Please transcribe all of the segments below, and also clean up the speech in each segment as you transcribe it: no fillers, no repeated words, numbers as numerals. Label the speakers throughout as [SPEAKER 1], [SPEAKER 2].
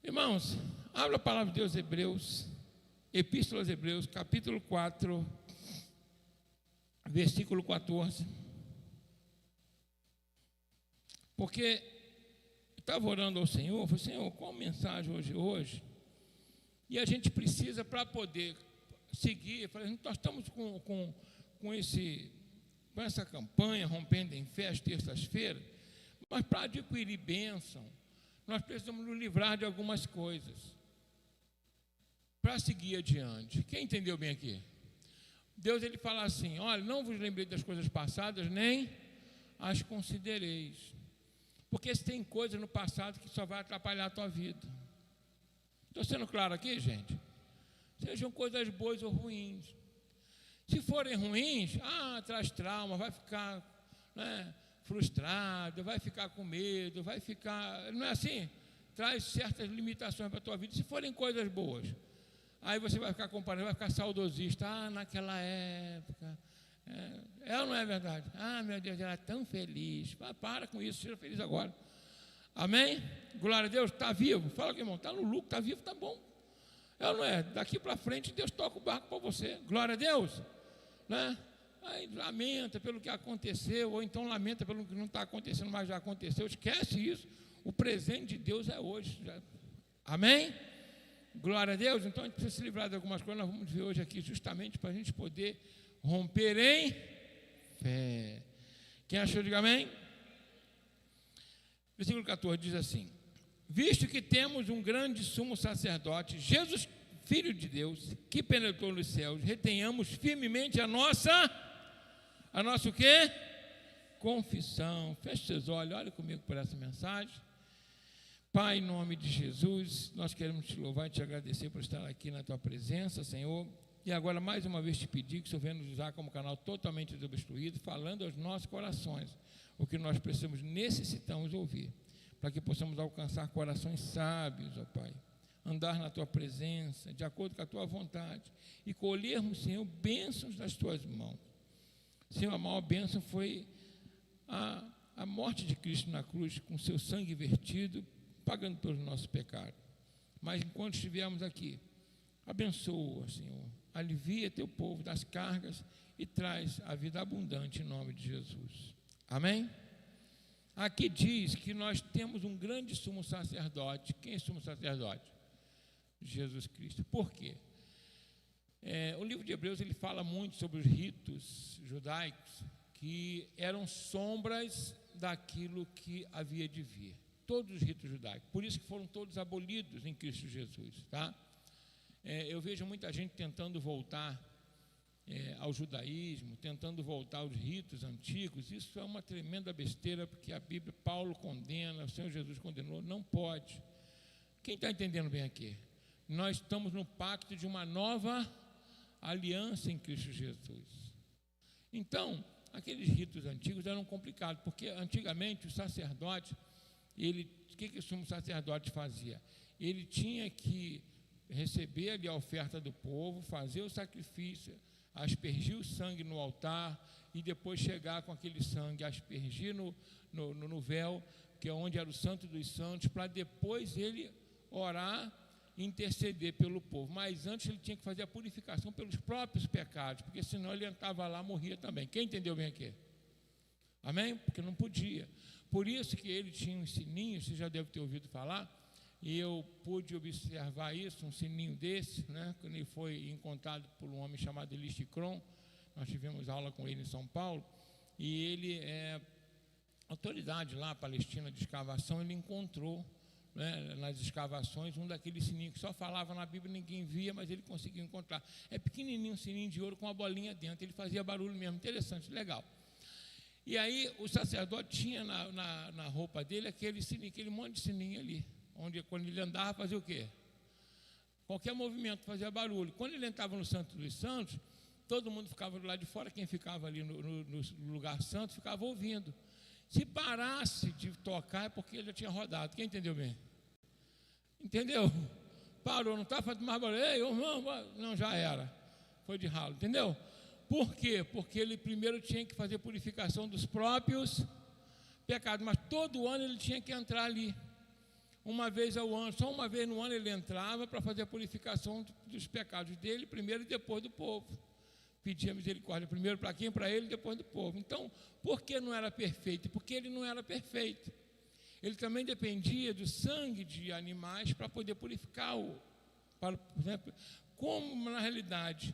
[SPEAKER 1] Irmãos, abra a palavra de Deus, Hebreus, Epístola aos Hebreus, capítulo 4, versículo 14. Porque eu estava orando ao Senhor, falei, Senhor, qual mensagem hoje? E a gente precisa, para poder seguir, falei, nós estamos com essa campanha, Rompendo em Fé, às terças-feiras, mas para adquirir bênção, nós precisamos nos livrar de algumas coisas, para seguir adiante. Quem entendeu bem aqui? Deus, ele fala assim, olha, não vos lembrei das coisas passadas, nem as considereis, porque se tem coisas no passado que só vai atrapalhar a tua vida. Estou sendo claro aqui, gente? Sejam coisas boas ou ruins. Se forem ruins, traz trauma, vai ficar frustrado, vai ficar com medo, vai ficar... Não é assim? Traz certas limitações para a tua vida. Se forem coisas boas, aí você vai ficar comparando, vai ficar saudosista. Naquela época... É ou não é verdade? Meu Deus, ela é tão feliz. Para com isso, seja feliz agora. Amém? Glória a Deus, está vivo. Fala aqui, irmão, está no lucro, está vivo, está bom. É ou não é? Daqui para frente, Deus toca o barco para você. Glória a Deus. Né? Aí lamenta pelo que aconteceu, ou então lamenta pelo que não está acontecendo, mas já aconteceu. Esquece isso. O presente de Deus é hoje. Amém? Glória a Deus. Então a gente precisa se livrar de algumas coisas. Nós vamos ver hoje aqui justamente para a gente poder romper em fé. Quem achou, diga amém. Versículo 14 diz assim: visto que temos um grande sumo sacerdote, Jesus, Filho de Deus, que penetrou nos céus, retenhamos firmemente a nossa o quê? Confissão. Feche seus olhos, olha comigo por essa mensagem. Pai, em nome de Jesus, nós queremos te louvar e te agradecer por estar aqui na tua presença, Senhor. E agora, mais uma vez, te pedir que o Senhor venha nos usar como canal totalmente desobstruído, falando aos nossos corações o que nós necessitamos ouvir, para que possamos alcançar corações sábios, ó Pai, andar na tua presença, de acordo com a tua vontade, e colhermos, Senhor, bênçãos das tuas mãos. Senhor, a maior bênção foi a morte de Cristo na cruz, com seu sangue vertido, pagando pelos nossos pecados. Mas enquanto estivermos aqui, abençoa, Senhor, alivia teu povo das cargas e traz a vida abundante em nome de Jesus. Amém? Aqui diz que nós temos um grande sumo sacerdote. Quem é sumo sacerdote? Jesus Cristo. Por quê? O livro de Hebreus, ele fala muito sobre os ritos judaicos que eram sombras daquilo que havia de vir. Todos os ritos judaicos. Por isso que foram todos abolidos em Cristo Jesus, tá? Eu vejo muita gente tentando voltar ao judaísmo, tentando voltar aos ritos antigos. Isso é uma tremenda besteira, porque a Bíblia, Paulo condena, o Senhor Jesus condenou, não pode. Quem está entendendo bem aqui? Nós estamos no pacto de uma nova aliança em Cristo Jesus. Então, aqueles ritos antigos eram complicados, porque antigamente o sacerdote, o que o sumo sacerdote fazia? Ele tinha que receber ali a oferta do povo, fazer o sacrifício, aspergir o sangue no altar e depois chegar com aquele sangue, aspergir no véu, que é onde era o Santo dos Santos, para depois ele orar e interceder pelo povo. Mas antes ele tinha que fazer a purificação pelos próprios pecados, porque senão ele entrava lá, morria também. Quem entendeu bem aqui? Amém? Porque não podia. Por isso que ele tinha um sininho, você já deve ter ouvido falar, e eu pude observar isso, um sininho desse, né, quando ele foi encontrado por um homem chamado Elis Cron. Nós tivemos aula com ele em São Paulo, e ele é autoridade lá, Palestina, de escavação. Ele encontrou, né, nas escavações, um daqueles sininhos que só falava na Bíblia, ninguém via, mas ele conseguiu encontrar. É pequenininho, um sininho de ouro com uma bolinha dentro, ele fazia barulho mesmo, interessante, legal. E aí o sacerdote tinha na roupa dele aquele sininho, aquele monte de sininho ali, onde quando ele andava fazia o quê? Qualquer movimento fazia barulho. Quando ele entrava no Santo dos Santos, todo mundo ficava do lado de fora, quem ficava ali no lugar santo ficava ouvindo. Se parasse de tocar é porque ele já tinha rodado. Quem entendeu bem? Entendeu? Parou, não está fazendo mais barulho. Ei, irmão, não, já era. Foi de ralo, entendeu? Por quê? Porque ele primeiro tinha que fazer purificação dos próprios pecados, mas todo ano ele tinha que entrar ali. uma vez ao ano, só uma vez no ano ele entrava para fazer a purificação dos pecados dele, primeiro e depois do povo. Pedia misericórdia primeiro para quem? Para ele, depois do povo. Então, por que não era perfeito? Porque ele não era perfeito. Ele também dependia do sangue de animais para poder purificar por exemplo, como na realidade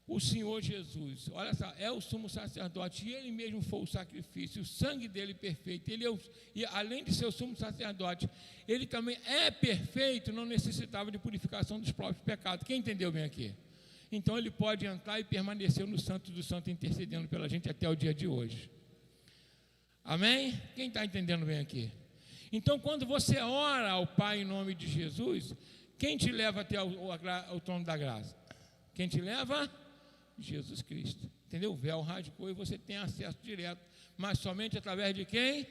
[SPEAKER 1] o Senhor Jesus, olha só, é o sumo sacerdote, e ele mesmo foi o sacrifício, o sangue dele perfeito, e além de ser o sumo sacerdote, ele também é perfeito, não necessitava de purificação dos próprios pecados. Quem entendeu bem aqui? Então ele pode entrar e permanecer no Santo do Santo, intercedendo pela gente até o dia de hoje. Amém? Quem está entendendo bem aqui? Então, quando você ora ao Pai em nome de Jesus, quem te leva até o trono da graça? Quem te leva? Jesus Cristo. Entendeu? O véu rasgou e você tem acesso direto. Mas somente através de quem?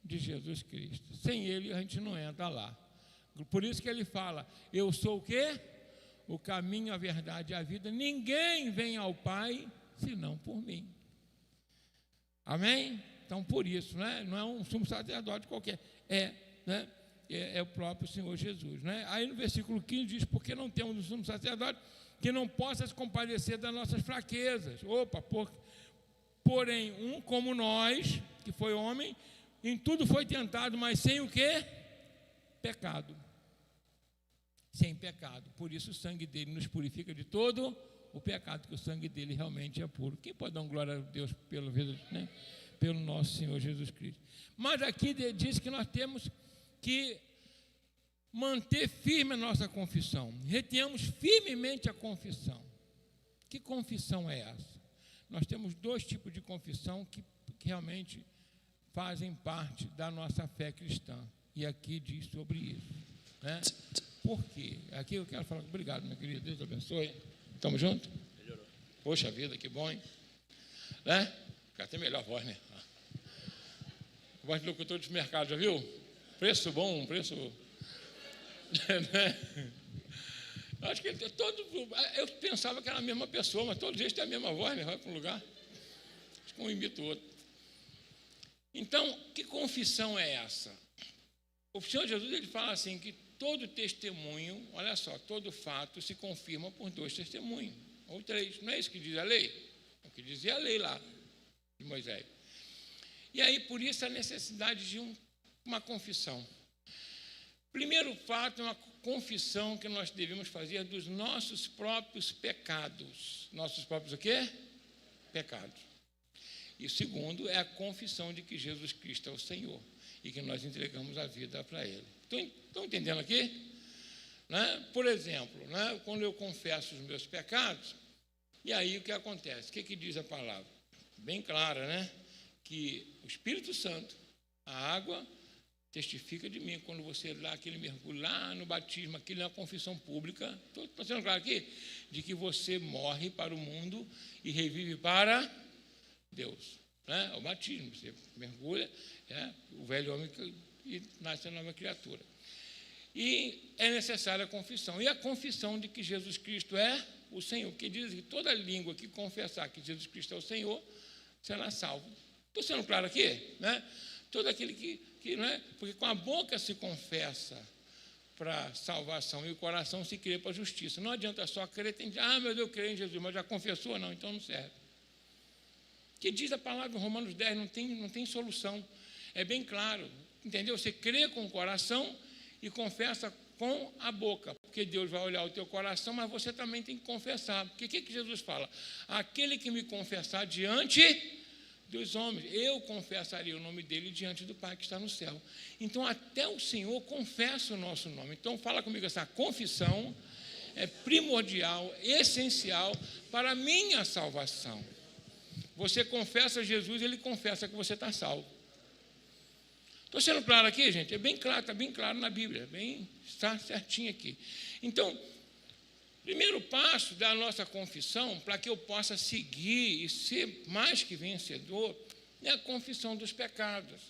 [SPEAKER 1] De Jesus Cristo. Sem Ele a gente não entra lá. Por isso que ele fala, eu sou o quê? O caminho, a verdade e a vida. Ninguém vem ao Pai senão por mim. Amém? Então, por isso, né? Não é um sumo sacerdote qualquer. Né? É o próprio Senhor Jesus. Né? Aí no versículo 15 diz, porque não temos um sumo sacerdote que não possa se compadecer das nossas fraquezas. Porém, um como nós, que foi homem, em tudo foi tentado, mas sem o quê? Pecado. Sem pecado. Por isso o sangue dele nos purifica de todo o pecado, que o sangue dele realmente é puro. Quem pode dar glória a Deus pela vida, né? Pelo nosso Senhor Jesus Cristo. Mas aqui diz que nós temos que manter firme a nossa confissão. Retenhamos firmemente a confissão. Que confissão é essa? Nós temos dois tipos de confissão que realmente fazem parte da nossa fé cristã. E aqui diz sobre isso. Né? Por quê? Aqui eu quero falar, obrigado, meu querido, Deus abençoe. Estamos juntos? Melhorou. Poxa vida, que bom, hein? Né? O cara tem melhor voz, né? Voz de locutor de mercado, já viu? Preço bom, preço... Acho que ele todo. Eu pensava que era a mesma pessoa, mas todos eles têm a mesma voz, né? Vai para um lugar. Acho que um imita o outro. Então, que confissão é essa? O Senhor Jesus ele fala assim: que todo testemunho, olha só, todo fato se confirma por 2 testemunhos, ou 3. Não é isso que diz a lei? É o que dizia a lei lá de Moisés. E aí, por isso, a necessidade de uma confissão. Primeiro fato é uma confissão que nós devemos fazer dos nossos próprios pecados. Nossos próprios o quê? Pecados. E o segundo é a confissão de que Jesus Cristo é o Senhor e que nós entregamos a vida para Ele. Estão entendendo aqui? Né? Por exemplo, né? Quando eu confesso os meus pecados, e aí o que acontece? O que diz a palavra? Bem clara, né? Que o Espírito Santo, a água, testifica de mim. Quando você dá aquele mergulho lá no batismo, aquilo é uma confissão pública. Estou sendo claro aqui? De que você morre para o mundo e revive para Deus. Né? O batismo, você mergulha, o velho homem e nasce a nova criatura. E é necessária a confissão. E a confissão de que Jesus Cristo é o Senhor, que diz que toda língua que confessar que Jesus Cristo é o Senhor, será salvo. Estou sendo claro aqui? Né? Todo aquele que não é, porque com a boca se confessa para salvação e o coração se crê para a justiça. Não adianta só crer, tem que dizer, meu Deus, eu creio em Jesus, mas já confessou? Não, então não serve. Que diz a palavra em Romanos 10, não tem solução. É bem claro, entendeu? Você crê com o coração e confessa com a boca, porque Deus vai olhar o teu coração, mas você também tem que confessar. Porque o que Jesus fala? Aquele que me confessar diante dos homens, eu confessaria o nome dele diante do Pai que está no céu. Então, até o Senhor confessa o nosso nome. Então, fala comigo, essa confissão é primordial, essencial para a minha salvação. Você confessa Jesus, ele confessa que você está salvo. Estou sendo claro aqui, gente? É bem claro, está bem claro na Bíblia, está certinho aqui. Então, primeiro passo da nossa confissão, para que eu possa seguir e ser mais que vencedor, é a confissão dos pecados.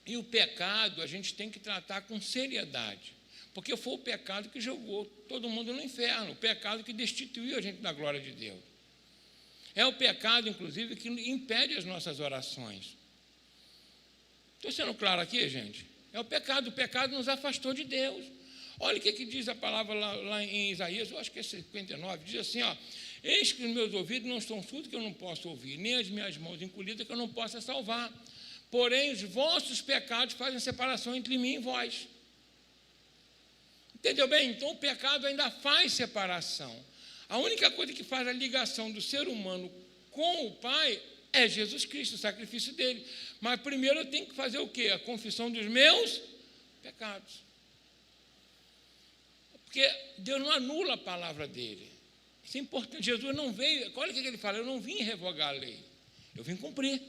[SPEAKER 1] E o pecado a gente tem que tratar com seriedade, porque foi o pecado que jogou todo mundo no inferno, o pecado que destituiu a gente da glória de Deus. É o pecado, inclusive, que impede as nossas orações. Estou sendo claro aqui, gente? É o pecado nos afastou de Deus. Olha o que diz a palavra lá em Isaías, eu acho que é 59, diz assim, ó, eis que os meus ouvidos não estão surdos que eu não posso ouvir, nem as minhas mãos encolhidas que eu não possa salvar. Porém, os vossos pecados fazem separação entre mim e vós. Entendeu bem? Então, o pecado ainda faz separação. A única coisa que faz a ligação do ser humano com o Pai é Jesus Cristo, o sacrifício dele. Mas primeiro eu tenho que fazer o quê? A confissão dos meus pecados. Porque Deus não anula a palavra dele. Isso é importante. Jesus não veio, olha o que ele fala, eu não vim revogar a lei, eu vim cumprir.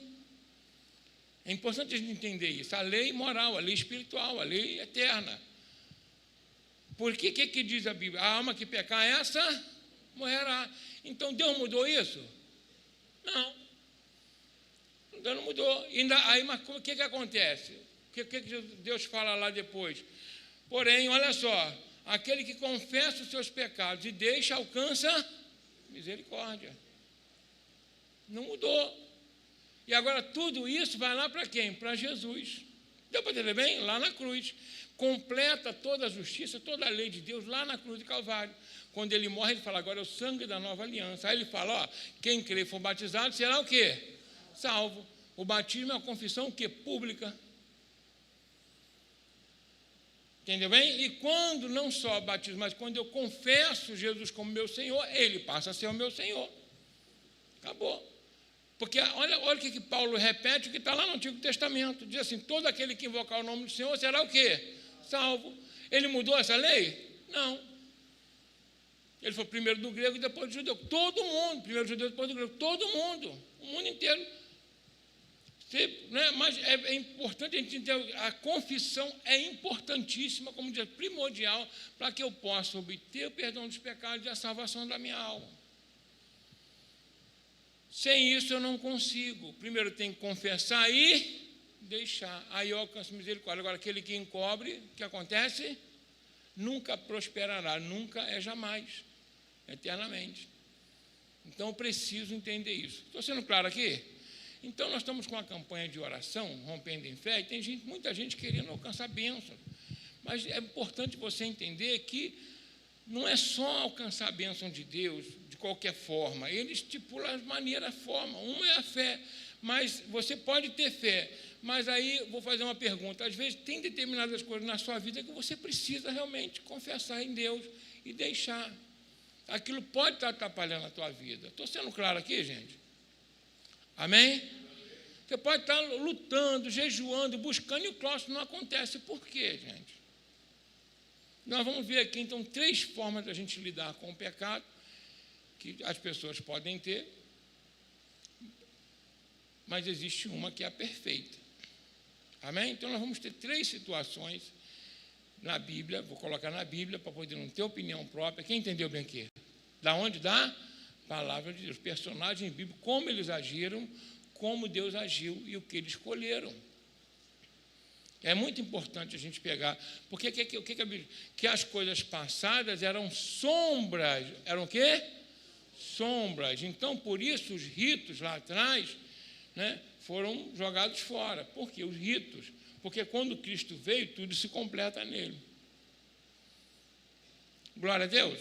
[SPEAKER 1] É importante a gente entender isso. A lei moral, a lei espiritual, a lei eterna. Porque o que diz a Bíblia? A alma que pecar, essa morrerá. Então Deus mudou isso? Não. Deus não mudou. Aí, mas o que acontece? O que Deus fala lá depois? Porém, olha só, aquele que confessa os seus pecados e deixa, alcança misericórdia. Não mudou. E agora tudo isso vai lá para quem? Para Jesus. Deu para entender bem? Lá na cruz. Completa toda a justiça, toda a lei de Deus lá na cruz de Calvário. Quando ele morre, ele fala, agora é o sangue da nova aliança. Aí ele fala, ó, quem crer e for batizado será o quê? Salvo. O batismo é uma confissão o quê? Pública. Entendeu bem? E quando não só batismo, mas quando eu confesso Jesus como meu Senhor, ele passa a ser o meu Senhor. Acabou. Porque olha o que Paulo repete, o que está lá no Antigo Testamento. Diz assim, todo aquele que invocar o nome do Senhor será o quê? Salvo. Ele mudou essa lei? Não. Ele foi primeiro do grego e depois do judeu. Todo mundo, primeiro do judeu, depois do grego. Todo mundo, o mundo inteiro. Né? Mas é importante a gente entender, a confissão é importantíssima, como diz, primordial, para que eu possa obter o perdão dos pecados e a salvação da minha alma. Sem isso eu não consigo. Primeiro eu tenho que confessar e deixar. Aí eu alcanço misericórdia. Agora, aquele que encobre, o que acontece? Nunca prosperará, nunca é jamais, eternamente. Então eu preciso entender isso. Estou sendo claro aqui? Então nós estamos com uma campanha de oração, rompendo em fé, e tem muita gente querendo alcançar bênçãos. Mas é importante você entender que não é só alcançar a bênção de Deus de qualquer forma. Ele estipula as maneiras, a forma. Uma é a fé, mas você pode ter fé. Mas aí vou fazer uma pergunta. Às vezes tem determinadas coisas na sua vida que você precisa realmente confessar em Deus e deixar. Aquilo pode estar atrapalhando a tua vida. Estou sendo claro aqui, gente? Amém? Você pode estar lutando, jejuando, buscando, e o próximo não acontece. Por quê, gente? Nós vamos ver aqui, então, 3 formas da gente lidar com o pecado que as pessoas podem ter, mas existe uma que é a perfeita. Amém? Então, nós vamos ter 3 situações na Bíblia, vou colocar na Bíblia para poder não ter opinião própria. Quem entendeu bem aqui? Da onde? Da palavra de Deus. Personagens bíblicos, como eles agiram, como Deus agiu e o que eles escolheram. É muito importante a gente pegar, porque que as coisas passadas eram sombras, eram o quê? Sombras. Então, por isso, os ritos lá atrás, né, foram jogados fora. Por quê? Os ritos. Porque quando Cristo veio, tudo se completa nele. Glória a Deus.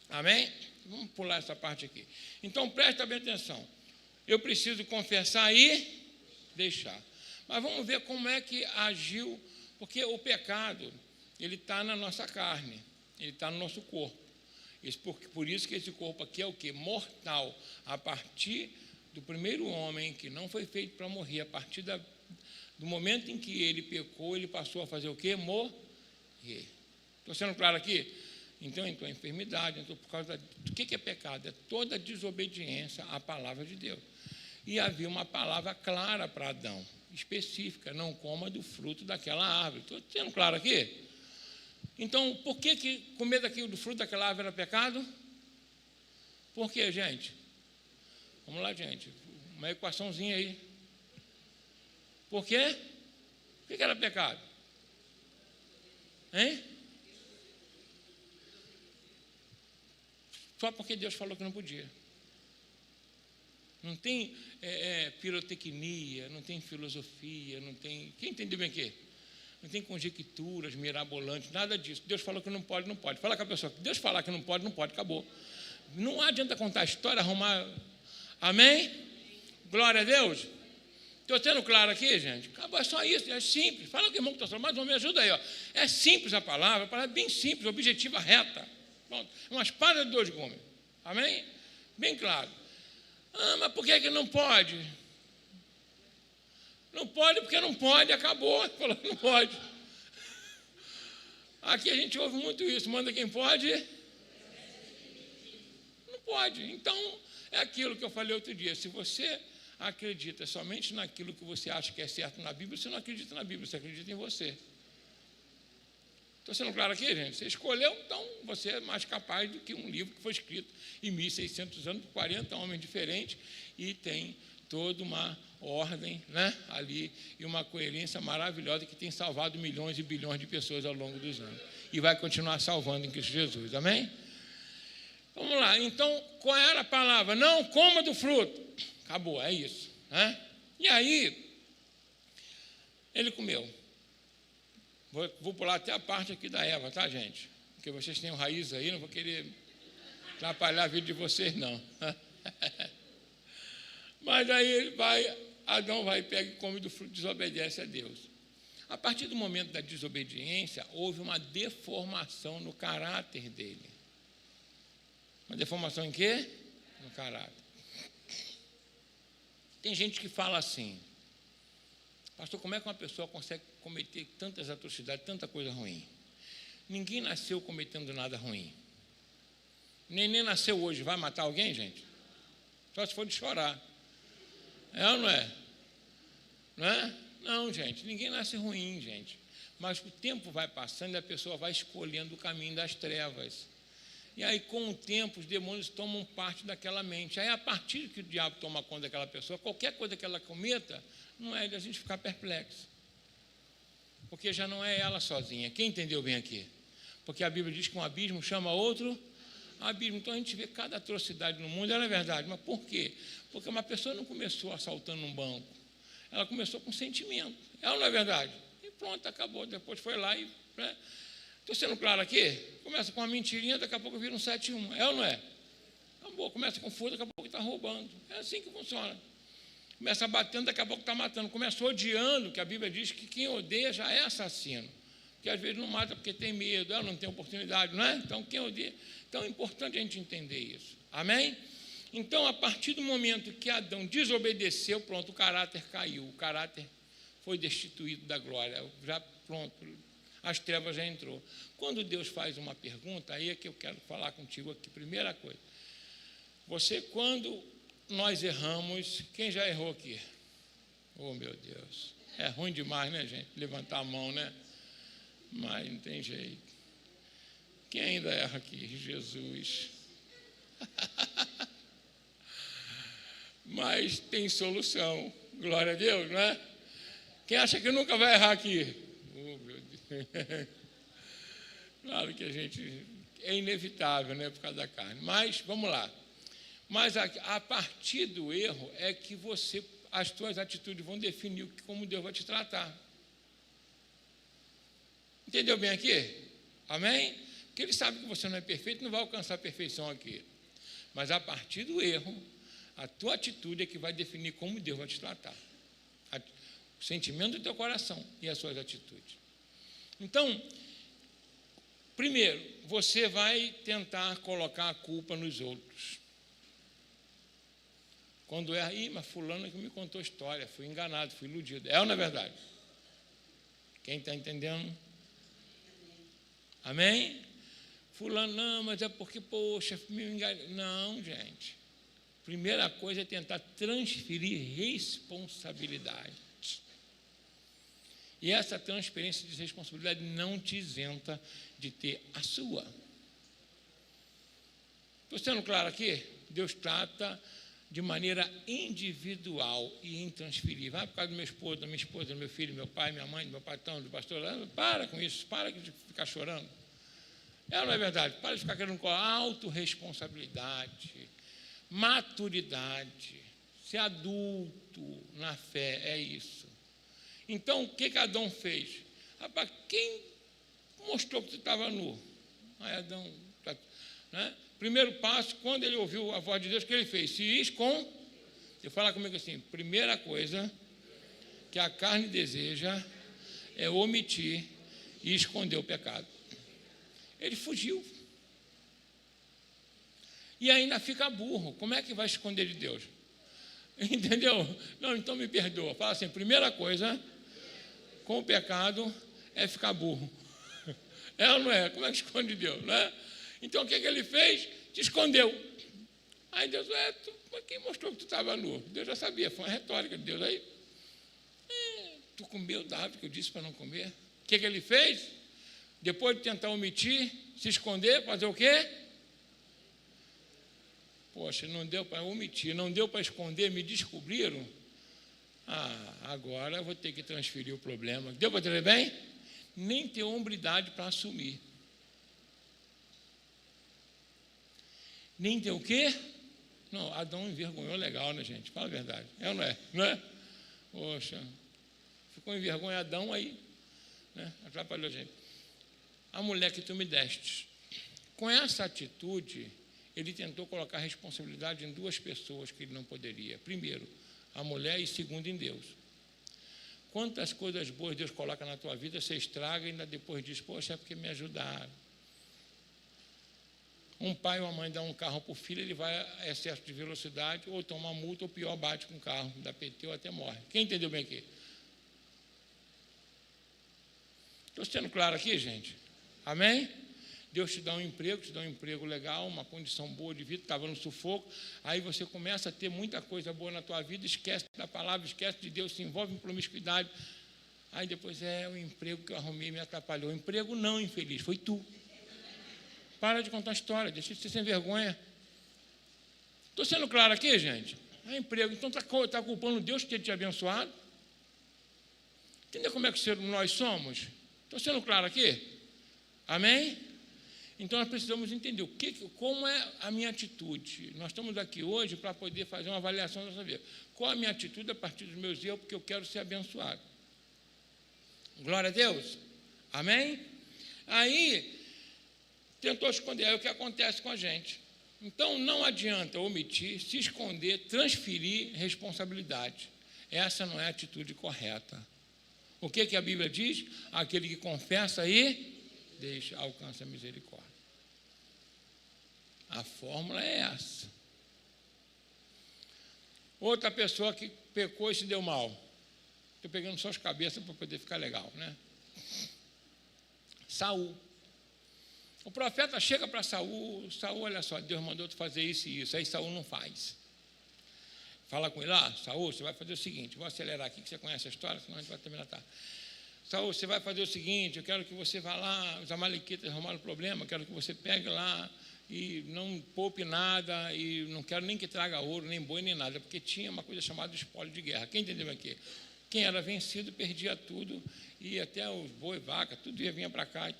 [SPEAKER 1] Amém? Vamos pular essa parte aqui. Então, presta bem atenção. Eu preciso confessar e deixar. Mas vamos ver como é que agiu, porque o pecado, ele está na nossa carne, ele está no nosso corpo. Por isso que esse corpo aqui é o quê? Mortal. A partir do primeiro homem, que não foi feito para morrer, a partir do momento em que ele pecou, ele passou a fazer o quê? Morrer. Estou sendo claro aqui? Então, a enfermidade, por causa do que é pecado? É toda desobediência à palavra de Deus. E havia uma palavra clara para Adão, específica, não coma do fruto daquela árvore. Estou sendo claro aqui? Então, por que comer do fruto daquela árvore era pecado? Por quê, gente? Vamos lá, gente. Uma equaçãozinha aí. Por quê? Por que era pecado? Hein? Só porque Deus falou que não podia. Não tem pirotecnia, não tem filosofia, não tem... Quem entendeu bem aqui? não tem conjecturas mirabolantes, nada disso. Deus falou que não pode, não pode. Fala com a pessoa, Deus falar que não pode, não pode, acabou. Não adianta contar a história, arrumar. Amém? Glória a Deus. Estou sendo claro aqui, gente? Acabou, é só isso, é simples. Fala com o irmão que está falando, mas não me ajuda aí. Ó. É simples a palavra é bem simples, objetiva, reta. Pronto. Uma espada de 2 gumes. Amém? Bem claro. Mas por que não pode? Não pode porque não pode, acabou. Falou que não pode. Aqui a gente ouve muito isso, manda quem pode. Não pode. Então, é aquilo que eu falei outro dia. Se você acredita somente naquilo que você acha que é certo na Bíblia, você não acredita na Bíblia, você acredita em você. Estou sendo claro aqui, gente? Você escolheu, então você é mais capaz do que um livro que foi escrito em 1600 anos por 40 homens diferentes e tem toda uma ordem, né, ali e uma coerência maravilhosa que tem salvado milhões e bilhões de pessoas ao longo dos anos e vai continuar salvando em Cristo Jesus. Amém? Vamos lá. Então, qual era a palavra? Não coma do fruto. Acabou, é isso. Né? E aí, ele comeu. Vou pular até a parte aqui da Eva, tá, gente? Porque vocês têm raiz aí, não vou querer atrapalhar a vida de vocês, não. Mas aí Adão vai, pega e come do fruto, desobedece a Deus. A partir do momento da desobediência, houve uma deformação no caráter dele. Uma deformação em quê? No caráter. Tem gente que fala assim, pastor, como é que uma pessoa consegue cometer tantas atrocidades, tanta coisa ruim? Ninguém nasceu cometendo nada ruim. Neném nasceu hoje, vai matar alguém, gente? Só se for de chorar. É ou não é? Não é? Não, gente, ninguém nasce ruim, gente. Mas o tempo vai passando e a pessoa vai escolhendo o caminho das trevas. E aí, com o tempo, os demônios tomam parte daquela mente. Aí, a partir que o diabo toma conta daquela pessoa, qualquer coisa que ela cometa, não é de a gente ficar perplexo. Porque já não é ela sozinha. Quem entendeu bem aqui? Porque a Bíblia diz que um abismo chama outro abismo. Então, a gente vê cada atrocidade no mundo, ela é verdade. Mas por quê? Porque uma pessoa não começou assaltando um banco. Ela começou com sentimento. Ela não é verdade? E pronto, acabou. Depois foi lá e... Né? Estou sendo claro aqui? Começa com uma mentirinha, daqui a pouco vira um 7-1. É ou não é? Acabou. Começa com furto, daqui a pouco está roubando. É assim que funciona. Começa batendo, daqui a pouco está matando. Começa odiando, que a Bíblia diz que quem odeia já é assassino. Que às vezes não mata porque tem medo, ela não tem oportunidade, não é? Então, quem odeia... Então, é importante a gente entender isso. Amém? Então, a partir do momento que Adão desobedeceu, pronto, o caráter caiu. O caráter foi destituído da glória. Já pronto, as trevas já entrou. Quando Deus faz uma pergunta, aí é que eu quero falar contigo aqui. Primeira coisa. Você, quando nós erramos, quem já errou aqui? Oh, meu Deus. É ruim demais, né, gente? Levantar a mão, né? Mas não tem jeito. Quem ainda erra aqui? Jesus. Mas tem solução. Glória a Deus, não é? Quem acha que nunca vai errar aqui? Oh, meu Deus. Claro que a gente... É inevitável, né? Por causa da carne. Mas, vamos lá. Mas a partir do erro é que as tuas atitudes vão definir como Deus vai te tratar. Entendeu bem aqui? Amém? Porque Ele sabe que você não é perfeito, não vai alcançar a perfeição aqui. Mas a partir do erro, a tua atitude é que vai definir como Deus vai te tratar. O sentimento do teu coração e as suas atitudes. Então, primeiro, você vai tentar colocar a culpa nos outros. Quando erra, mas fulano que me contou história, fui enganado, fui iludido. É ou não é verdade? Quem está entendendo? Amém? Fulano, não, mas é porque, poxa, me enganei. Não, gente. Primeira coisa é tentar transferir responsabilidade. E essa transferência de responsabilidade não te isenta de ter a sua. Estou sendo claro aqui? Deus trata de maneira individual e intransferível. Vai por causa do meu esposo, da minha esposa, do meu filho, do meu pai, minha mãe, do meu patrão, do pastor. Para com isso, para de ficar chorando. É ou não é verdade? Para de ficar querendo com autorresponsabilidade, maturidade, ser adulto na fé, é isso. Então, o que Adão fez? Rapaz, quem mostrou que tu estava nu? Aí Adão, né? Primeiro passo, quando ele ouviu a voz de Deus, o que ele fez? Se escondeu. Fala comigo assim, primeira coisa que a carne deseja é omitir e esconder o pecado. Ele fugiu. E ainda fica burro. Como é que vai esconder de Deus? Entendeu? Não, então me perdoa. Fala assim, primeira coisa com o pecado é ficar burro. É ou não é? Como é que esconde de Deus? Não é? Então o que ele fez? Te escondeu. Aí Deus, quem mostrou que tu estava nu? Deus já sabia, foi uma retórica de Deus. Aí, tu comeu da árvore que eu disse para não comer. O que ele fez? Depois de tentar omitir, se esconder, fazer o quê? Poxa, não deu para omitir, não deu para esconder, me descobriram. Agora eu vou ter que transferir o problema. Deu para entender bem? Nem ter hombridade para assumir. Nem ter o quê? Não, Adão envergonhou legal, né, gente? Fala a verdade. É ou não é? Não é? Poxa, ficou envergonhadão aí, né? Atrapalhou a gente. A mulher que tu me deste. Com essa atitude, ele tentou colocar a responsabilidade em duas pessoas que ele não poderia. Primeiro, a mulher e segundo, em Deus. Quantas coisas boas Deus coloca na tua vida, você estraga e ainda depois diz, poxa, é porque me ajudaram. Um pai ou uma mãe dá um carro para o filho, ele vai a excesso de velocidade, ou toma multa, ou pior, bate com o carro, dá PT ou até morre. Quem entendeu bem aqui? Estou sendo claro aqui, gente? Amém? Deus te dá um emprego legal, uma condição boa de vida, estava no sufoco, aí você começa a ter muita coisa boa na tua vida, esquece da palavra, esquece de Deus, se envolve em promiscuidade, aí depois o emprego que eu arrumei me atrapalhou. O emprego não, infeliz, foi tu. Para de contar história, deixa de ser sem vergonha. Estou sendo claro aqui, gente? Emprego, então está culpando Deus de ter te abençoado? Entendeu como é que nós somos? Estou sendo claro aqui? Amém? Então nós precisamos entender como é a minha atitude. Nós estamos aqui hoje para poder fazer uma avaliação da nossa vida. Qual a minha atitude a partir dos meus erros, porque eu quero ser abençoado. Glória a Deus. Amém? Aí, tentou esconder. Aí o que acontece com a gente? Então não adianta omitir, se esconder, transferir responsabilidade. Essa não é a atitude correta. O que a Bíblia diz? Aquele que confessa e deixa, alcança a misericórdia. A fórmula é essa. Outra pessoa que pecou e se deu mal. Estou pegando só as cabeças para poder ficar legal, né? Saul. O profeta chega para Saul, olha só, Deus mandou tu fazer isso e isso, aí Saul não faz. Fala com ele, Saul, você vai fazer o seguinte, vou acelerar aqui que você conhece a história, senão a gente vai terminar tarde. Saul, você vai fazer o seguinte, eu quero que você vá lá, os amalequitas arrumaram o problema, eu quero que você pegue lá e não poupe nada, e não quero nem que traga ouro, nem boi, nem nada, porque tinha uma coisa chamada espólio de guerra. Quem entendeu aqui? Quem era vencido perdia tudo, e até os boi, vaca, tudo ia vir para cá.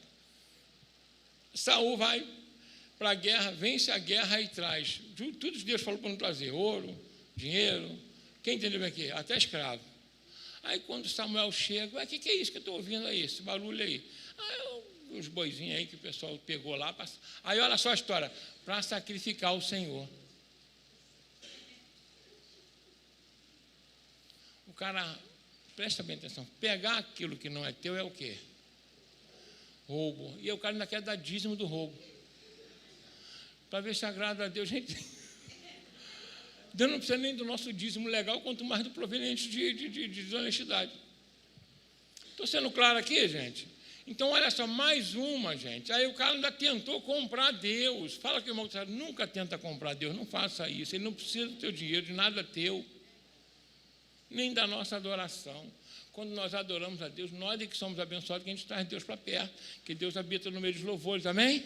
[SPEAKER 1] Saul vai para a guerra, vence a guerra e traz. Tudo que Deus falou para não trazer, ouro, dinheiro, quem entendeu aqui? Até escravo. Aí quando Samuel chega, o que é isso que eu estou ouvindo aí, esse barulho aí? Os boizinhos aí que o pessoal pegou lá. Aí olha só a história, para sacrificar o Senhor. O cara, presta bem atenção, pegar aquilo que não é teu é o quê? Roubo. E o cara ainda quer dar dízimo do roubo. Para ver se agrada a Deus, gente. Deus não precisa nem do nosso dízimo legal, quanto mais do proveniente de desonestidade. Estou sendo claro aqui, gente? Então, olha só, mais uma, gente. Aí o cara ainda tentou comprar Deus. Fala que o irmão nunca tenta comprar Deus, não faça isso. Ele não precisa do teu dinheiro, de nada teu, nem da nossa adoração. Quando nós adoramos a Deus, nós é que somos abençoados, que a gente traz Deus para perto, que Deus habita no meio dos louvores, amém?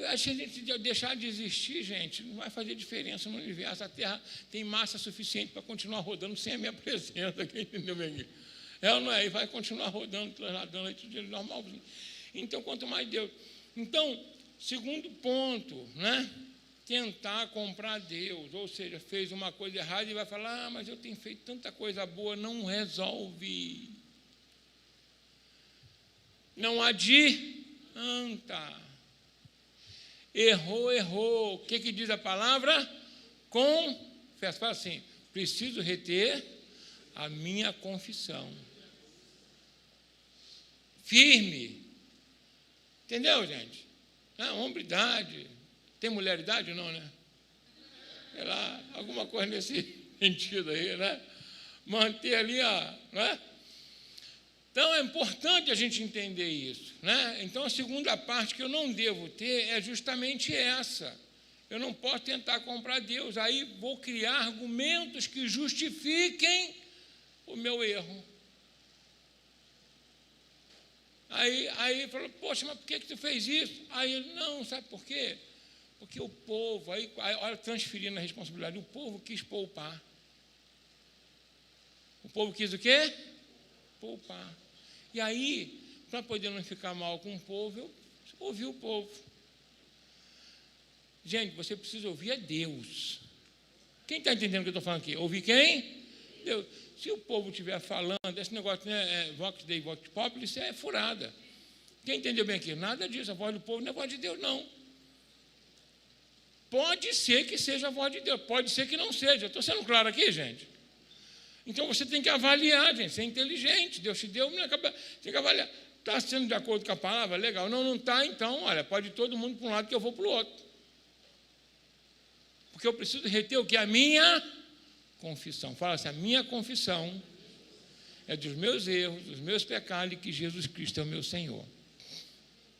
[SPEAKER 1] A gente deixar de existir, gente, não vai fazer diferença no universo. A Terra tem massa suficiente para continuar rodando sem a minha presença, quem entendeu bem? É ou não é? E vai continuar rodando, trasladando aí tudo normalzinho. Então, quanto mais Deus. Então, segundo ponto, né? Tentar comprar Deus, ou seja, fez uma coisa errada e vai falar, mas eu tenho feito tanta coisa boa, não resolve. não adianta. Errou. O que diz a palavra? Confessa. Fala assim, preciso reter a minha confissão. Firme. Entendeu, gente? Hombridade. Tem mulheridade? Não, né? Sei lá, alguma coisa nesse sentido aí, né? Manter ali, né? Então, é importante a gente entender isso, né? Então, a segunda parte que eu não devo ter é justamente essa. Eu não posso tentar comprar Deus. Aí vou criar argumentos que justifiquem o meu erro. Aí falou, poxa, mas por que tu fez isso? Aí ele, não, sabe por quê? Porque o povo, aí olha, transferindo a responsabilidade, o povo quis poupar. O povo quis o quê? Poupar. E aí, para poder não ficar mal com o povo, eu ouvi o povo. Gente, você precisa ouvir a Deus. Quem está entendendo o que eu estou falando aqui? Ouvir quem? Deus. Se o povo estiver falando, esse negócio, né, Vox Dei, Vox Populi, isso é furada. Quem entendeu bem aqui? Nada disso, a voz do povo não é a voz de Deus, não. Pode ser que seja a voz de Deus, pode ser que não seja. Estou sendo claro aqui, gente? Então, você tem que avaliar, gente, ser inteligente. Deus te deu, tem que avaliar. Está sendo de acordo com a palavra? Legal. Não está, então, olha, pode ir todo mundo para um lado que eu vou para o outro. Porque eu preciso reter o que? A minha confissão. Fala assim, a minha confissão é dos meus erros, dos meus pecados, e que Jesus Cristo é o meu Senhor.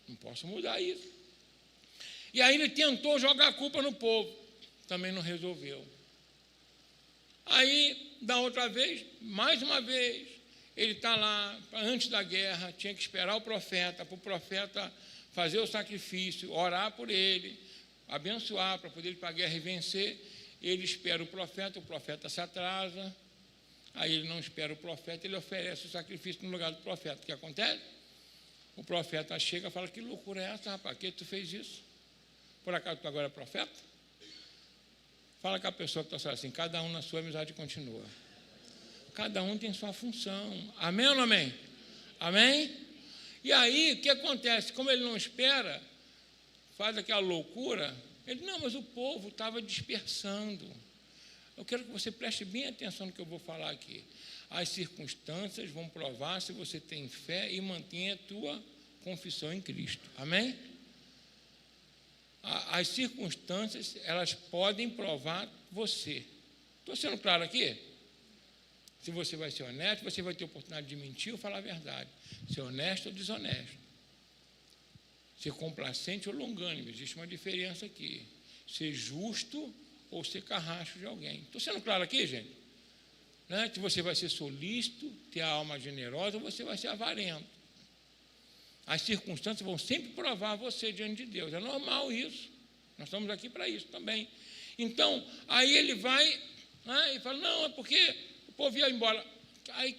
[SPEAKER 1] Não posso mudar isso. E aí ele tentou jogar a culpa no povo. Também não resolveu. Aí, da outra vez, mais uma vez, ele está lá, antes da guerra, tinha que esperar o profeta, para o profeta fazer o sacrifício, orar por ele, abençoar, para poder ir para a guerra e vencer. Ele espera o profeta se atrasa, aí ele não espera o profeta, ele oferece o sacrifício no lugar do profeta. O que acontece? O profeta chega e fala, que loucura é essa, rapaz? Por que tu fez isso? Por acaso tu agora é profeta? Fala com a pessoa que está assim, cada um na sua amizade continua. Cada um tem sua função. Amém ou não amém? Amém? E aí, o que acontece? Como ele não espera, faz aquela loucura, ele, não, mas o povo estava dispersando. Eu quero que você preste bem atenção no que eu vou falar aqui. As circunstâncias vão provar se você tem fé e mantém a tua confissão em Cristo. Amém? As circunstâncias, elas podem provar você. Estou sendo claro aqui? Se você vai ser honesto, você vai ter oportunidade de mentir ou falar a verdade. Ser honesto ou desonesto. Ser complacente ou longânimo. Existe uma diferença aqui. Ser justo ou ser carrasco de alguém. Estou sendo claro aqui, gente? Né? Se você vai ser solícito, ter a alma generosa, ou você vai ser avarento. As circunstâncias vão sempre provar você diante de Deus. É normal isso. Nós estamos aqui para isso também. Então, aí ele vai, né, e fala, não, é porque o povo ia embora. Aí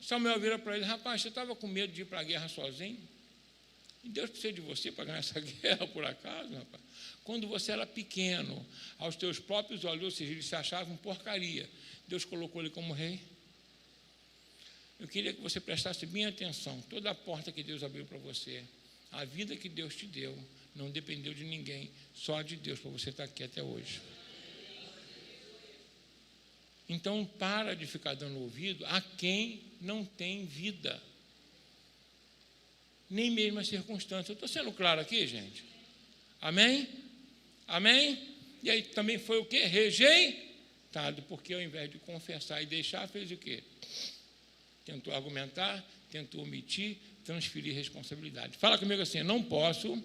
[SPEAKER 1] Samuel vira para ele, rapaz, você estava com medo de ir para a guerra sozinho? E Deus precisa de você para ganhar essa guerra, por acaso, rapaz? Quando você era pequeno, aos teus próprios olhos, ou seja, eles se achavam porcaria, Deus colocou ele como rei. Eu queria que você prestasse bem atenção. Toda a porta que Deus abriu para você, a vida que Deus te deu, não dependeu de ninguém, só de Deus, para você estar aqui até hoje. Então, para de ficar dando ouvido a quem não tem vida. Nem mesmo as circunstâncias. Eu estou sendo claro aqui, gente? Amém? Amém? E aí também foi o quê? Rejeitado, porque ao invés de confessar e deixar, fez o quê? Tentou argumentar, tentou omitir, transferir responsabilidade. Fala comigo assim, não posso,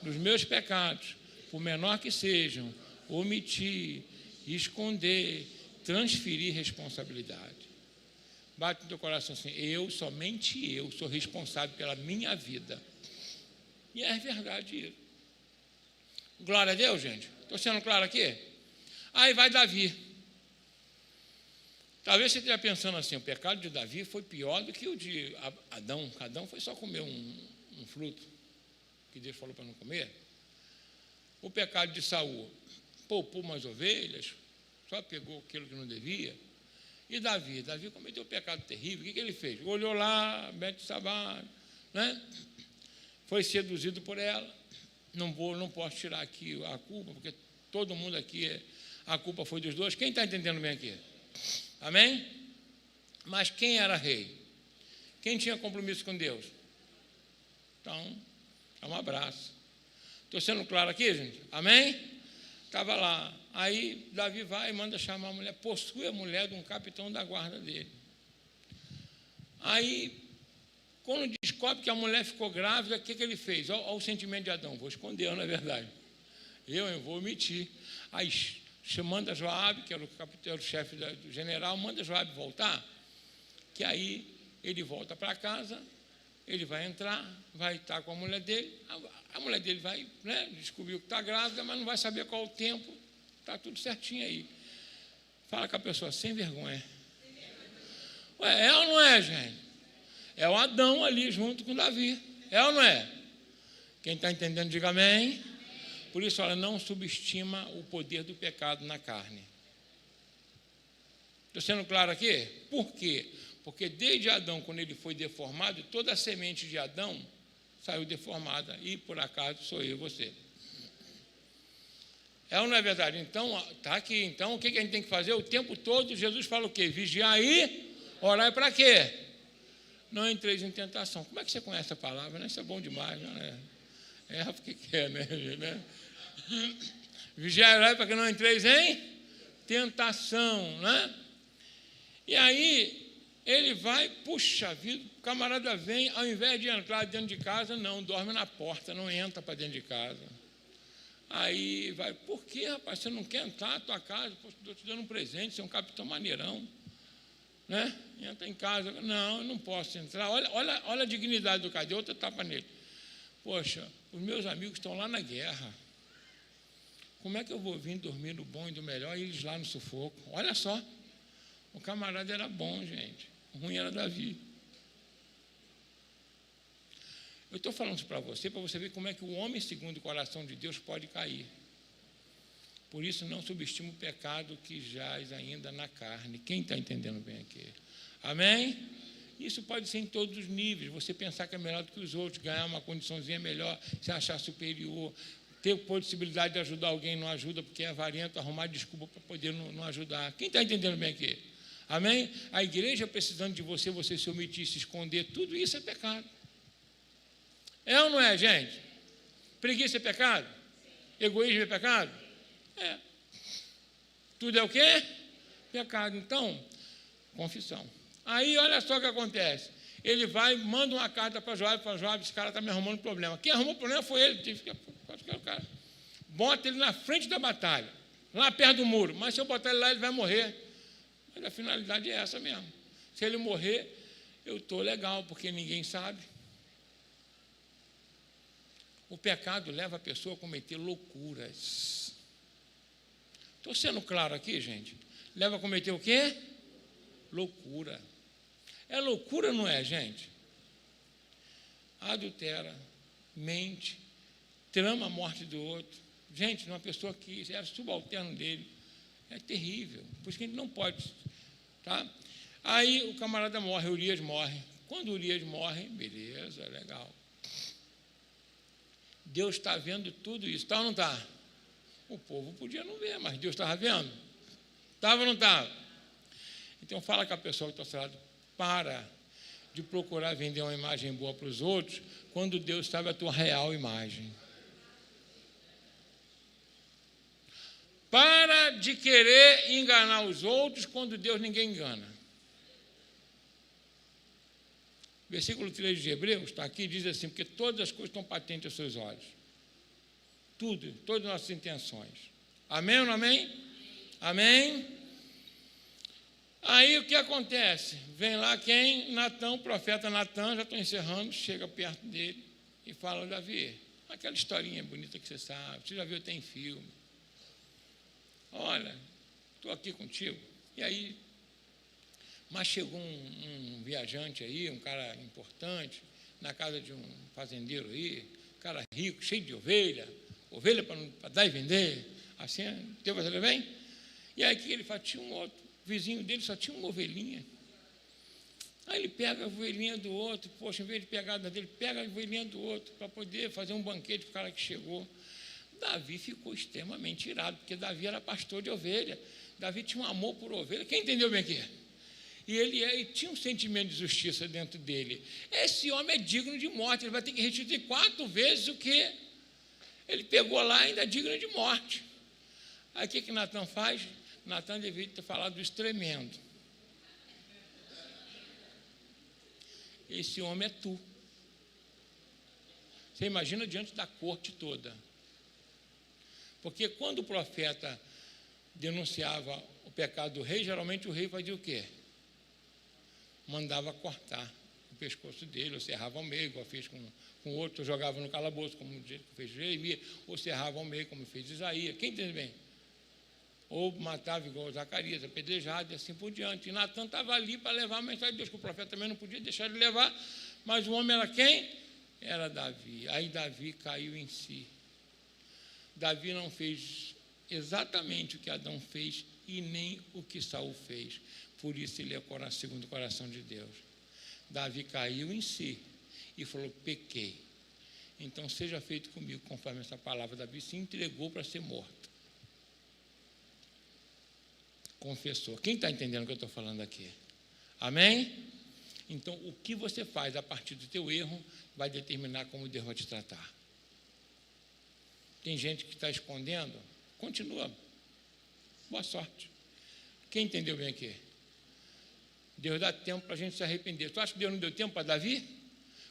[SPEAKER 1] nos meus pecados, por menor que sejam, omitir, esconder, transferir responsabilidade. Bate no teu coração assim, somente eu, sou responsável pela minha vida. E é verdade isso. Glória a Deus, gente. Estou sendo claro aqui? Aí vai Davi. Talvez você esteja pensando assim, o pecado de Davi foi pior do que o de Adão. Adão foi só comer um fruto que Deus falou para não comer. O pecado de Saul, poupou umas ovelhas, só pegou aquilo que não devia. E Davi cometeu um pecado terrível. O que ele fez? Olhou lá, Betsabá, né? Foi seduzido por ela. Não posso tirar aqui a culpa, porque todo mundo aqui, a culpa foi dos dois. Quem está entendendo bem aqui? Amém? Mas quem era rei? Quem tinha compromisso com Deus? Então, é um abraço. Estou sendo claro aqui, gente? Amém? Estava lá. Aí Davi vai e manda chamar a mulher, possui a mulher de um capitão da guarda dele. Aí, quando descobre que a mulher ficou grávida, o que ele fez? Olha o sentimento de Adão, vou esconder, não é verdade? Eu vou omitir. Aí manda Joabe, que era o capitão, o chefe do general, manda Joabe voltar, que aí ele volta para casa, ele vai entrar, vai estar com a mulher dele, a mulher dele vai, né, descobrir que está grávida, mas não vai saber qual o tempo, está tudo certinho aí. Fala com a pessoa, sem vergonha. Ué, é ou não é, gente? É o Adão ali junto com Davi. É ou não é? Quem está entendendo, diga amém. Por isso, ela não subestima o poder do pecado na carne. Estou sendo claro aqui? Por quê? Porque desde Adão, quando ele foi deformado, toda a semente de Adão saiu deformada. E, por acaso, sou eu e você. É ou não é verdade? Então, está aqui. Então, o que a gente tem que fazer? O tempo todo, Jesus fala o quê? Vigiar e orar para quê? Não entreis em tentação. Como é que você conhece a palavra? Né? Isso é bom demais, não é? É porque quer, né? Vigiar e orar para que não entreis em tentação, né? E aí, ele vai, puxa vida, o camarada vem, ao invés de entrar dentro de casa, não, dorme na porta, não entra para dentro de casa. Aí vai, por que, rapaz, você não quer entrar na tua casa? Estou te dando um presente, você é um capitão maneirão, né? Entra em casa, não, eu não posso entrar. Olha a dignidade do cara, deu outra tapa nele. Poxa, os meus amigos estão lá na guerra. Como é que eu vou vir dormir no bom e do melhor e eles lá no sufoco? Olha só, o camarada era bom, gente. O ruim era Davi. Eu estou falando isso para você ver como é que o homem segundo o coração de Deus pode cair. Por isso, não subestime o pecado que jaz ainda na carne. Quem está entendendo bem aqui? Amém? Isso pode ser em todos os níveis. Você pensar que é melhor do que os outros, ganhar uma condiçãozinha melhor, se achar superior, ter possibilidade de ajudar alguém, não ajuda porque é avarento, arrumar desculpa para poder não ajudar. Quem está entendendo bem aqui? Amém? A igreja precisando de você, você se omitir, se esconder, tudo isso é pecado. É ou não é, gente? Preguiça é pecado? Egoísmo é pecado? É. Tudo é o quê? Pecado. Então, confissão. Aí, olha só o que acontece. Ele vai, manda uma carta para Joabe, esse cara está me arrumando problema. Quem arrumou o problema foi ele. Tive que o cara. Bota ele na frente da batalha, lá perto do muro. Mas se eu botar ele lá, ele vai morrer. Mas a finalidade é essa mesmo. Se ele morrer, eu estou legal, porque ninguém sabe. O pecado leva a pessoa a cometer loucuras. Estou sendo claro aqui, gente? Leva a cometer o quê? Loucura. É loucura, não é, gente? Adultera, mente, trama a morte do outro. Gente, uma pessoa que era subalterno dele. É terrível. Por isso que a gente não pode. Tá? Aí o camarada morre, Urias morre. Quando Urias morre, beleza, legal. Deus está vendo tudo isso, está ou não está? O povo podia não ver, mas Deus estava vendo. Estava ou não estava? Então fala com a pessoa que está ao seu lado, para de procurar vender uma imagem boa para os outros, quando Deus sabe a tua real imagem. Para de querer enganar os outros, quando Deus ninguém engana. Versículo 3 de Hebreus, está aqui, diz assim, porque todas as coisas estão patentes aos seus olhos. Tudo, todas as nossas intenções. Amém ou não amém? Amém? Aí o que acontece? Vem lá quem? Natã, o profeta Natã, já estou encerrando, chega perto dele e fala, Davi, aquela historinha bonita que você sabe, você já viu, tem filme. Olha, estou aqui contigo. E aí, mas chegou um viajante aí, um cara importante, na casa de um fazendeiro aí, cara rico, cheio de ovelha para dar e vender, assim, teve fazer bem? E aí o que ele faz? Tinha um outro vizinho dele, só tinha uma ovelhinha. Aí ele pega a ovelhinha do outro, poxa, em vez de pegar da dele, pega a ovelhinha do outro para poder fazer um banquete para o cara que chegou. Davi ficou extremamente irado, porque Davi era pastor de ovelha. Davi tinha um amor por ovelha. Quem entendeu bem aqui? E ele tinha um sentimento de justiça dentro dele. Esse homem é digno de morte, ele vai ter que restituir 4 vezes o que ele pegou lá, ainda é digno de morte. Aí o que Natan faz? Natan deveria ter falado do tremendo. Esse homem é tu. Você imagina diante da corte toda. Porque quando o profeta denunciava o pecado do rei, geralmente o rei fazia o quê? Mandava cortar o pescoço dele, ou serrava ao meio, igual fez com o outro, ou jogava no calabouço, como fez Jeremias, ou serrava ao meio, como fez Isaías. Quem entende bem? Ou matava igual Zacarias, apedrejado e assim por diante. E Natan estava ali para levar a mensagem de Deus, que o profeta também não podia deixar de levar, mas o homem era quem? Era Davi. Aí Davi caiu em si. Davi não fez exatamente o que Adão fez e nem o que Saul fez. Por isso ele é segundo o coração de Deus. Davi caiu em si e falou, pequei. Então seja feito comigo conforme essa palavra. Davi se entregou para ser morto. Confessou. Quem está entendendo o que eu estou falando aqui? Amém? Então, o que você faz a partir do teu erro vai determinar como Deus vai te tratar. Tem gente que está escondendo, continua. Boa sorte. Quem entendeu bem aqui? Deus dá tempo para a gente se arrepender. Tu acha que Deus não deu tempo para Davi?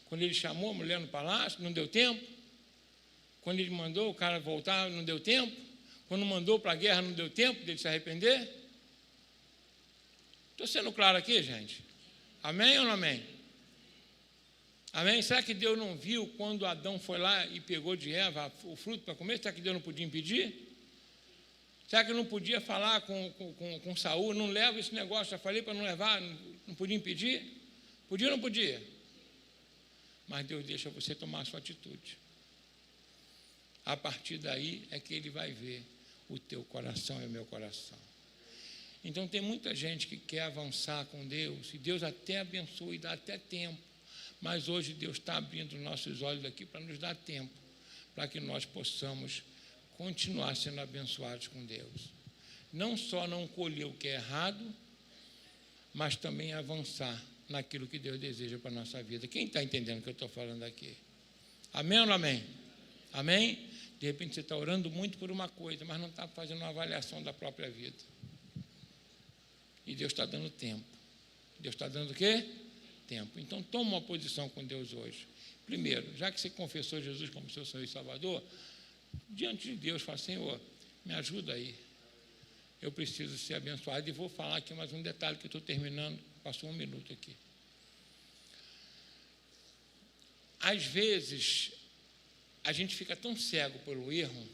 [SPEAKER 1] Quando ele chamou a mulher no palácio, não deu tempo? Quando ele mandou o cara voltar, não deu tempo? Quando mandou para a guerra, não deu tempo dele se arrepender? Estou sendo claro aqui, gente? Amém ou não amém? Amém? Será que Deus não viu quando Adão foi lá e pegou de Eva o fruto para comer? Será que Deus não podia impedir? Será que não podia falar com Saul? Não leva esse negócio, já falei para não levar, não podia impedir? Podia ou não podia? Mas Deus deixa você tomar a sua atitude. A partir daí é que Ele vai ver o teu coração e o meu coração. Então tem muita gente que quer avançar com Deus, e Deus até abençoa e dá até tempo, mas hoje Deus está abrindo nossos olhos aqui para nos dar tempo, para que nós possamos continuar sendo abençoados com Deus. Não só não colher o que é errado, mas também avançar naquilo que Deus deseja para a nossa vida. Quem está entendendo o que eu estou falando aqui? Amém ou não amém? Amém? De repente você está orando muito por uma coisa, mas não está fazendo uma avaliação da própria vida. E Deus está dando tempo. Deus está dando o quê? Tempo. Então, toma uma posição com Deus hoje. Primeiro, já que você confessou Jesus como seu Senhor e Salvador, diante de Deus, fala, Senhor, me ajuda aí. Eu preciso ser abençoado. E vou falar aqui mais um detalhe que eu estou terminando. Passou 1 minuto aqui. Às vezes, a gente fica tão cego pelo erro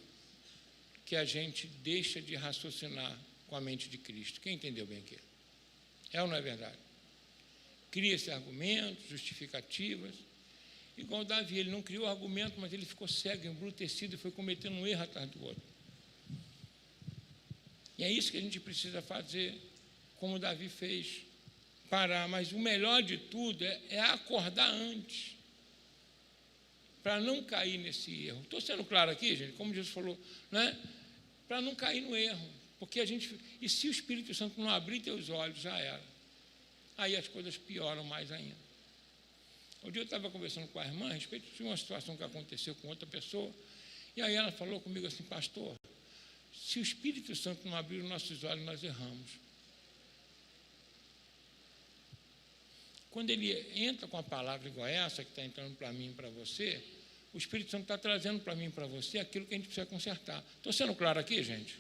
[SPEAKER 1] que a gente deixa de raciocinar com a mente de Cristo. Quem entendeu bem aqui? É ou não é verdade? Cria-se argumentos, justificativas. Igual Davi, ele não criou argumento, mas ele ficou cego, embrutecido e foi cometendo um erro atrás do outro. E é isso que a gente precisa fazer, como Davi fez, parar. Mas o melhor de tudo é acordar antes, para não cair nesse erro. Estou sendo claro aqui, gente, como Jesus falou, né? Para não cair no erro. Porque e se o Espírito Santo não abrir teus olhos, já era. Aí as coisas pioram mais ainda. Um dia eu estava conversando com a irmã a respeito de uma situação que aconteceu com outra pessoa, e aí ela falou comigo assim, pastor, se o Espírito Santo não abrir os nossos olhos, nós erramos. Quando ele entra com a palavra igual essa, que está entrando para mim e para você, o Espírito Santo está trazendo para mim e para você aquilo que a gente precisa consertar. Estou sendo claro aqui, gente?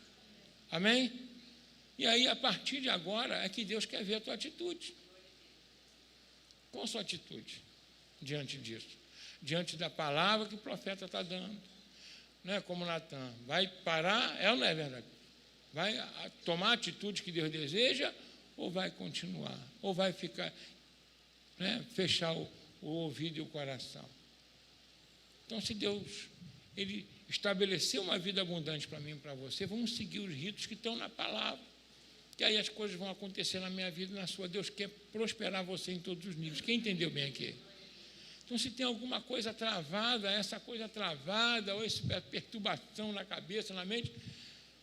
[SPEAKER 1] Amém? E aí, a partir de agora, é que Deus quer ver a tua atitude. Qual a sua atitude diante disso? Diante da palavra que o profeta está dando. Não é como Natan. Vai parar, é ou não é verdade? Vai tomar a atitude que Deus deseja ou vai continuar? Ou vai ficar, né, fechar o ouvido e o coração? Então, se Deus, Ele estabeleceu uma vida abundante para mim e para você, vamos seguir os ritos que estão na palavra. que aí as coisas vão acontecer na minha vida e na sua. Deus quer prosperar você em todos os níveis. Quem entendeu bem aqui? Então, se tem alguma coisa travada, essa coisa travada, ou essa perturbação na cabeça, na mente,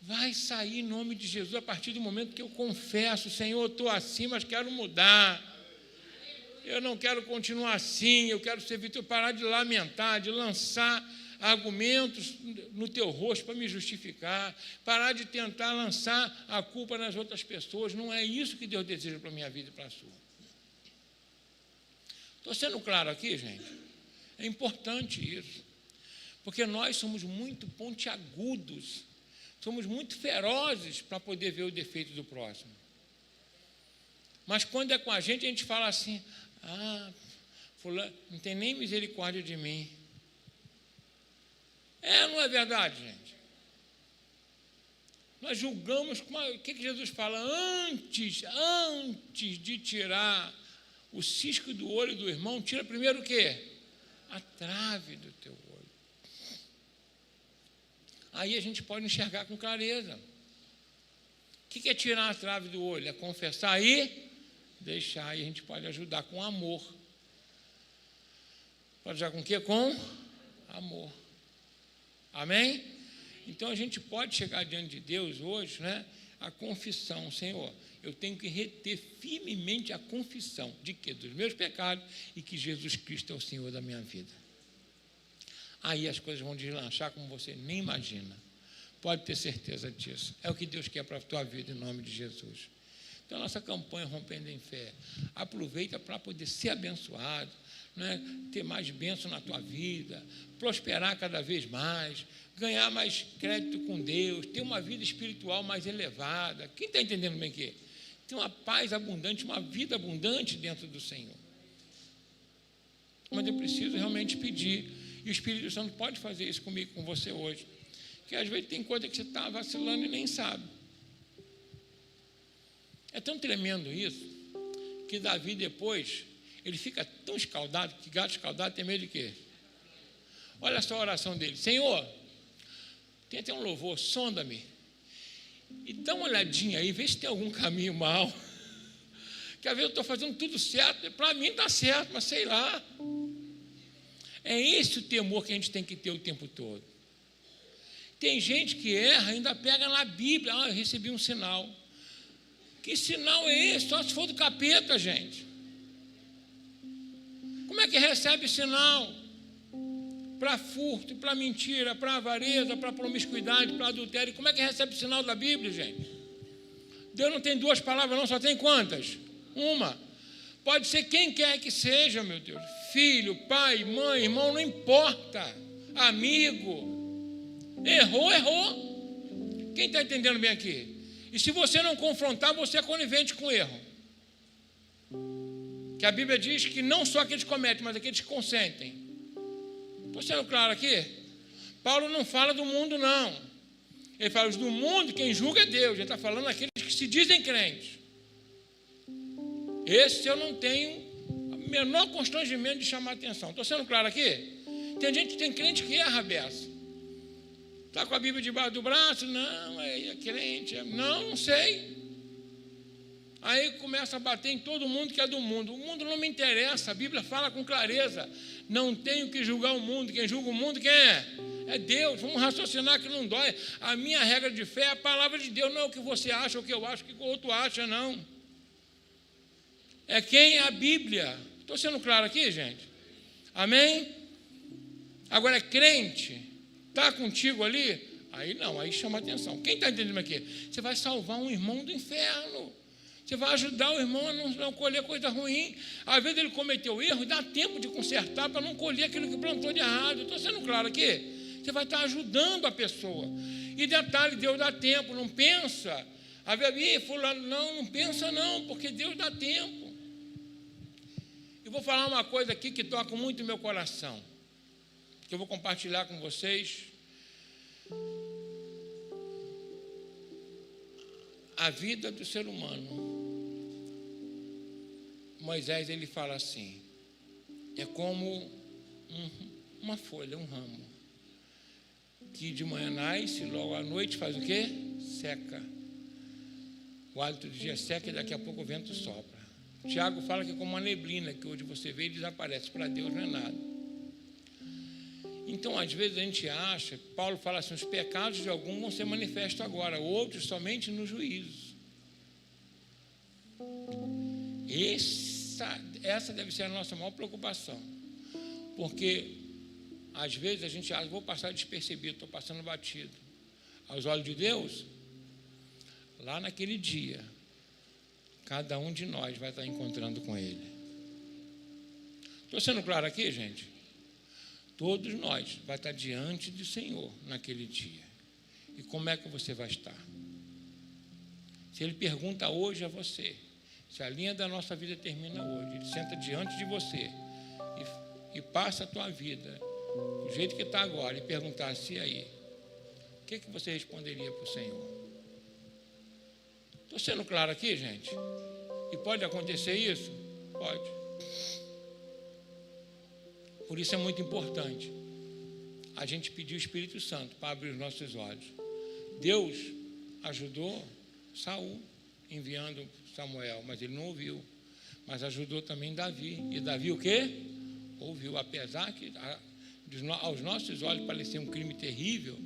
[SPEAKER 1] vai sair em nome de Jesus a partir do momento que eu confesso: Senhor, eu estou assim, mas quero mudar. Eu não quero continuar assim, eu quero ser vitorioso, parar de lamentar, de lançar argumentos no teu rosto para me justificar, parar de tentar lançar a culpa nas outras pessoas. Não é isso que Deus deseja para a minha vida e para a sua. Estou sendo claro aqui, gente? É importante isso, porque nós somos muito pontiagudos, somos muito ferozes para poder ver o defeito do próximo. Mas quando é com a gente fala assim: fulano não tem nem misericórdia de mim. Não é verdade, gente? Nós julgamos, o que Jesus fala? Antes de tirar o cisco do olho do irmão, tira primeiro o quê? A trave do teu olho. Aí a gente pode enxergar com clareza. O que é tirar a trave do olho? É confessar e deixar. E a gente pode ajudar com amor. Pode ajudar com o quê? Com amor. Amém? Então a gente pode chegar diante de Deus hoje, né? A confissão: Senhor, eu tenho que reter firmemente a confissão de que dos meus pecados e que Jesus Cristo é o Senhor da minha vida. Aí as coisas vão deslanchar como você nem imagina. Pode ter certeza disso. É o que Deus quer para a tua vida, em nome de Jesus. Então, a nossa campanha Rompendo em Fé, aproveita para poder ser abençoado, né? Ter mais bênção na tua vida, prosperar cada vez mais, ganhar mais crédito com Deus, ter uma vida espiritual mais elevada. Quem está entendendo bem aqui? Ter uma paz abundante, uma vida abundante dentro do Senhor. Mas eu preciso realmente pedir, e o Espírito Santo pode fazer isso comigo, com você hoje, que às vezes tem coisa que você está vacilando e nem sabe. É tão tremendo isso, que Davi depois, ele fica tão escaldado, que gato escaldado tem medo de quê? Olha só a oração dele: Senhor, tem até um louvor, sonda-me, e dá uma olhadinha aí, vê se tem algum caminho mal, que às vezes eu estou fazendo tudo certo, para mim está certo, mas sei lá. É esse o temor que a gente tem que ter o tempo todo. Tem gente que erra, ainda pega na Bíblia: eu recebi um sinal. Que sinal é esse? Só se for do capeta, gente. Como é que recebe sinal? Para furto, para mentira, para avareza, para promiscuidade, para adultério. Como é que recebe sinal da Bíblia, gente? Deus não tem duas palavras, não, só tem quantas? Uma. Pode ser quem quer que seja, meu Deus. Filho, pai, mãe, irmão, não importa. Amigo. Errou. Quem está entendendo bem aqui? E se você não confrontar, você é conivente com o erro. Que a Bíblia diz que não só aqueles que cometem, mas aqueles que consentem. Estou sendo claro aqui? Paulo não fala do mundo, não. Ele fala do mundo, quem julga é Deus. Ele está falando daqueles que se dizem crentes. Esse eu não tenho o menor constrangimento de chamar a atenção. Estou sendo claro aqui? Tem crente que erra a beça. Está com a Bíblia debaixo do braço? Não, é crente. Não sei. Aí começa a bater em todo mundo que é do mundo. O mundo não me interessa, a Bíblia fala com clareza: não tenho que julgar o mundo. Quem julga o mundo, quem é? É Deus. Vamos raciocinar que não dói. A minha regra de fé é a palavra de Deus, não é o que você acha, o que eu acho, o que o outro acha, não. É quem é a Bíblia. Estou sendo claro aqui, gente? Amém? Agora, é crente, está contigo ali? Aí não, aí chama atenção. Quem está entendendo aqui? Você vai salvar um irmão do inferno. Você vai ajudar o irmão a não colher coisa ruim. Às vezes ele cometeu erro e dá tempo de consertar para não colher aquilo que plantou de errado. Estou sendo claro aqui? Você vai estar ajudando a pessoa. E detalhe, Deus dá tempo, não pensa. Às vezes, fulano, não pensa não, porque Deus dá tempo. Eu vou falar uma coisa aqui que toca muito o meu coração, que eu vou compartilhar com vocês. A vida do ser humano. Moisés, ele fala assim: é como uma folha, um ramo, que de manhã nasce, logo à noite faz o quê? Seca. O hálito de dia seca e daqui a pouco o vento sopra. Tiago fala que é como uma neblina, que hoje você vê e desaparece. Para Deus não é nada. Então, às vezes a gente acha, Paulo fala assim, os pecados de algum vão ser manifestos agora, outros somente no juízo. Essa deve ser a nossa maior preocupação. Porque, às vezes, a gente acha, vou passar despercebido, estou passando batido. Aos olhos de Deus, lá naquele dia, cada um de nós vai estar encontrando com Ele. Estou sendo claro aqui, gente? Todos nós vai estar diante do Senhor naquele dia. E como é que você vai estar? Se Ele pergunta hoje a você, se a linha da nossa vida termina hoje, Ele senta diante de você e passa a tua vida do jeito que está agora e perguntasse, e aí? O que você responderia para o Senhor? Estou sendo claro aqui, gente? E pode acontecer isso? Pode. Por isso é muito importante a gente pedir o Espírito Santo para abrir os nossos olhos. Deus ajudou Saul, enviando Samuel, mas ele não ouviu. Mas ajudou também Davi. E Davi o quê? Ouviu, apesar que aos nossos olhos parecia um crime terrível,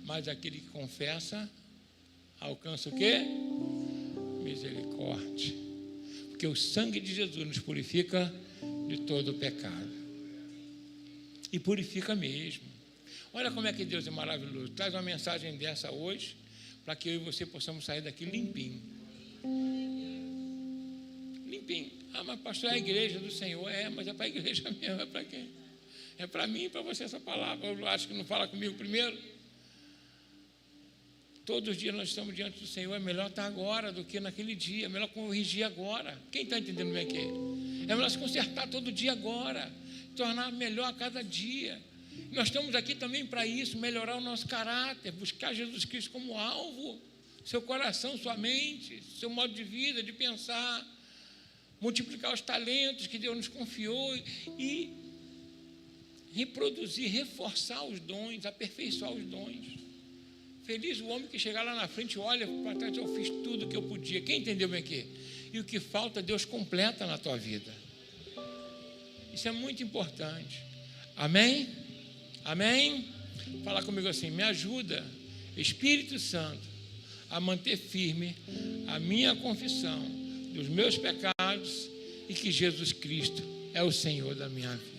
[SPEAKER 1] mas aquele que confessa alcança o quê? Misericórdia. Porque o sangue de Jesus nos purifica de todo o pecado. E purifica mesmo. Olha como é que Deus é maravilhoso. Traz uma mensagem dessa hoje, para que eu e você possamos sair daqui limpinho. Limpinho. Ah, mas pastor, é a igreja do Senhor. É, mas é para a igreja mesmo. É para quem? É para mim e para você essa palavra. Eu acho que não fala comigo primeiro. Todos os dias nós estamos diante do Senhor. É melhor estar agora do que naquele dia. É melhor corrigir agora. Quem está entendendo bem aqui? É melhor se consertar todo dia agora. Tornar melhor a cada dia. Nós estamos aqui também para isso, melhorar o nosso caráter, buscar Jesus Cristo como alvo, seu coração, sua mente, seu modo de vida, de pensar, multiplicar os talentos que Deus nos confiou e reproduzir, reforçar os dons, aperfeiçoar os dons. Feliz o homem que chegar lá na frente, olha para trás, eu fiz tudo o que eu podia. Quem entendeu bem aqui? E o que falta, Deus completa na tua vida. Isso é muito importante. Amém? Amém? Fala comigo assim, me ajuda, Espírito Santo, a manter firme a minha confissão dos meus pecados e que Jesus Cristo é o Senhor da minha vida.